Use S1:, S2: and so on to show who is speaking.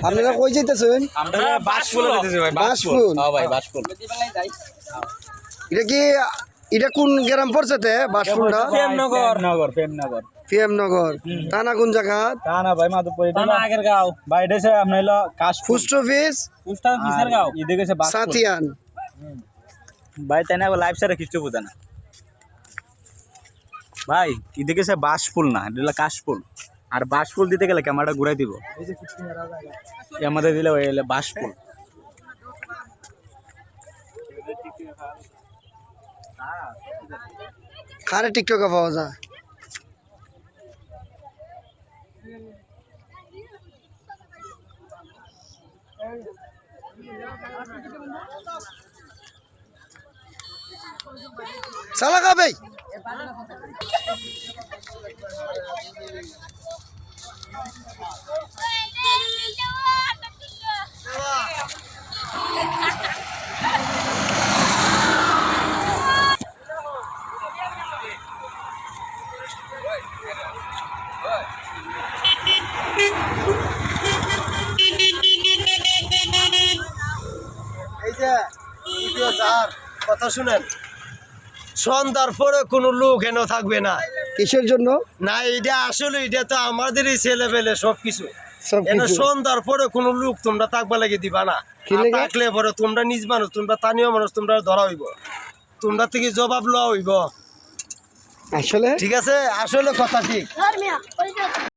S1: আপনারা কই যাইতেছেন?
S2: আমরা বাসফুল দিতেছি ভাই,
S1: বাসফুল।
S2: হ্যাঁ ভাই বাসফুল।
S1: এটা কি এটা কোন গ্রাম পড়ছে তে বাসফুলটা?
S2: প্রেমনগর
S1: পিএম নগর। থানা কোন জায়গা?
S2: তা না ভাই মাধবপুর এটা না আগের গাঁও ভাই, এটা হচ্ছে আপনার হলো কাশফুল
S1: পোস্ট অফিস
S2: পিসের গাঁও, এদিকে হচ্ছে বাসফুল
S1: সাতিয়ান।
S2: ভাই। তাই না লাইভ সারে কিছু বোঝে না ভাই, এদিকে হচ্ছে বাসফুল না, এটা হলো কাশফুল। আর বাসফুল দিতে গেলে ক্যামেরাটা ঘুরাই দিব, আমাদের দিলে ওই হলো বাসফুল।
S1: কারে টিকটকে পাওয়া যায়? সালা খাবে এই যে ভিডিও স্যার কথা শুনেন, সন্ধ্যার পরে কোনো লোক এনে থাকবে না। কিসের জন্য? না এটা আসলে এটা তো আমাদেরই ছেলে পেলে সবকিছু। এনে সন্ধ্যার পরে কোনো লোক তোমরা থাকবা লাগে দিবা না। থাকলে পরে তোমরা নিজ মানুষ, তোমরা স্থানীয় মানুষ, তোমরা ধরা হইব, তোমরা থেকে জবাব লওয়া হইব। আসলে ঠিক আছে, আসলে কথা ঠিক।